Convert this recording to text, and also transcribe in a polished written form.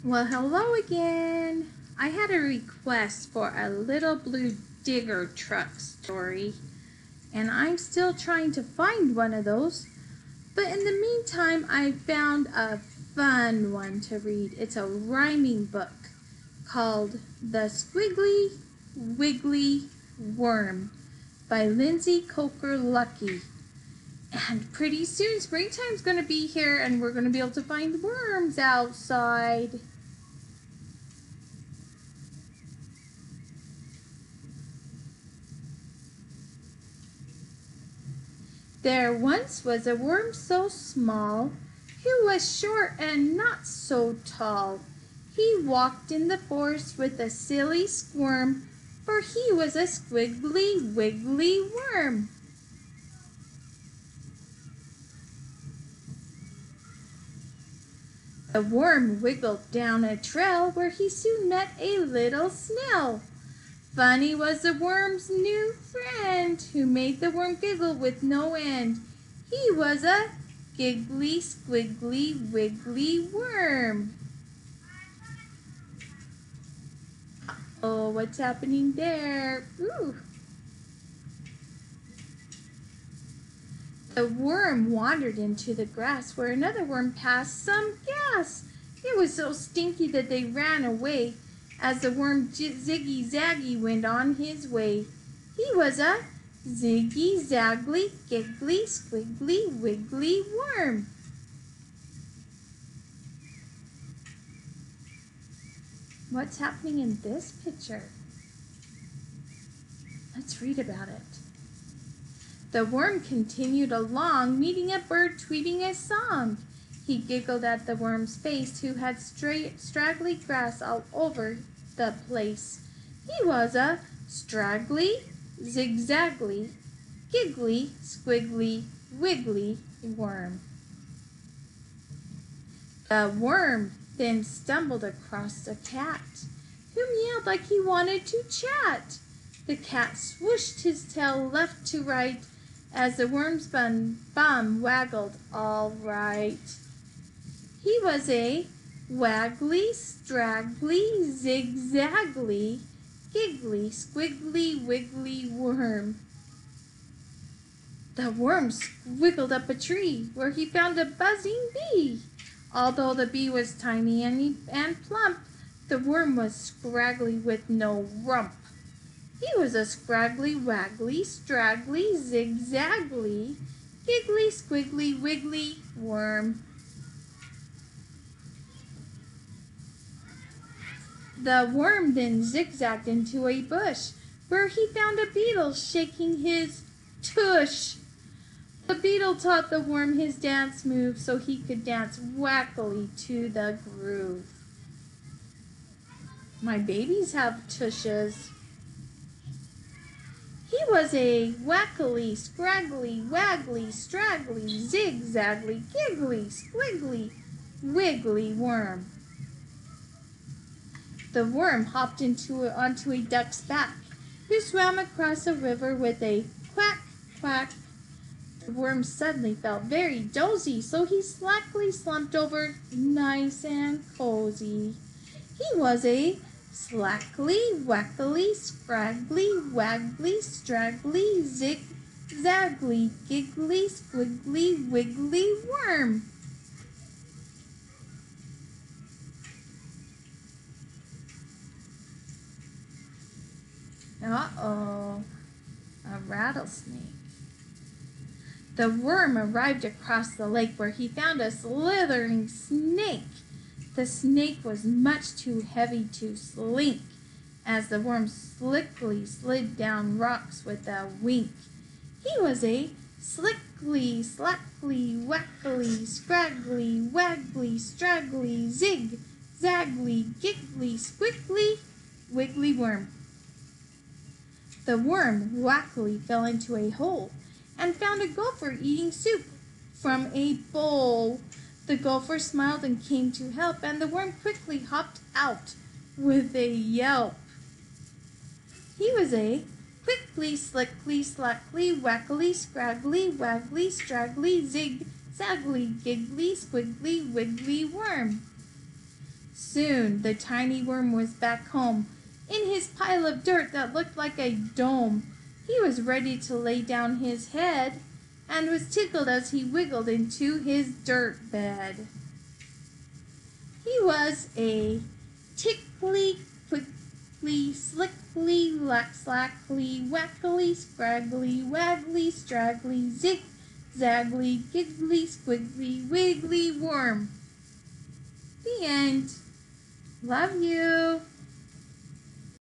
Well, hello again. I had a request for a little blue digger truck story, and I'm still trying to find one of those. But in the meantime, I found a fun one to read. It's a rhyming book called The Squigly Wiggly Worm by Lindsay Coker Lucky. And pretty soon, springtime's going to be here, and we're going to be able to find worms outside. There once was a worm so small, who was short and not so tall. He walked in the forest with a silly squirm, for he was a squiggly wiggly worm. The worm wiggled down a trail where he soon met a little snail. Funny was the worm's new friend, who made the worm giggle with no end. He was a giggly, squiggly, wiggly worm. Oh, what's happening there? Ooh. The worm wandered into the grass where another worm passed some gas. It was so stinky that they ran away, as the worm Ziggy Zaggy went on his way. He was a ziggy, zaggly, giggly, squiggly, wiggly worm. What's happening in this picture? Let's read about it. The worm continued along, meeting a bird tweeting a song. He giggled at the worm's face, who had straggly grass all over the place. He was a straggly, zigzagly, giggly, squiggly, wiggly worm. The worm then stumbled across a cat, who meowed like he wanted to chat. The cat swooshed his tail left to right, as the worm's bum waggled all right. He was a waggly, straggly, zigzagly, giggly, squiggly, wiggly worm. The worm wiggled up a tree where he found a buzzing bee. Although the bee was tiny and plump, the worm was scraggly with no rump. He was a scraggly, waggly, straggly, zigzagly, giggly, squiggly, wiggly worm. The worm then zigzagged into a bush, where he found a beetle shaking his tush. The beetle taught the worm his dance move, so he could dance wackily to the groove. My babies have tushes. He was a wackly, scraggly, waggly, straggly, zigzagly, giggly, squiggly, wiggly worm. The worm hopped onto a duck's back, who swam across a river with a quack, quack. The worm suddenly felt very dozy, so he slackly slumped over nice and cozy. He was a slackly, wackly, scraggly, waggly, straggly, zigzagly, giggly, squiggly, wiggly worm. Uh-oh, a rattlesnake. The worm arrived across the lake where he found a slithering snake. The snake was much too heavy to slink, as the worm slickly slid down rocks with a wink. He was a slickly, slackly, wackly, scraggly, waggly, straggly, zig-zaggly, giggly, squiggly, wiggly worm. The worm wackily fell into a hole and found a gopher eating soup from a bowl. The gopher smiled and came to help, and the worm quickly hopped out with a yelp. He was a quickly, slickly, slackly, wackly, scraggly, waggly, straggly, zig-zaggly, giggly, squiggly, wiggly worm. Soon the tiny worm was back home, in his pile of dirt that looked like a dome. He was ready to lay down his head, and was tickled as he wiggled into his dirt bed. He was a tickly, quickly, slickly, slackly, wackly, scraggly, waggly, straggly, zig-zaggly, giggly, squiggly, wiggly worm. The end. Love you.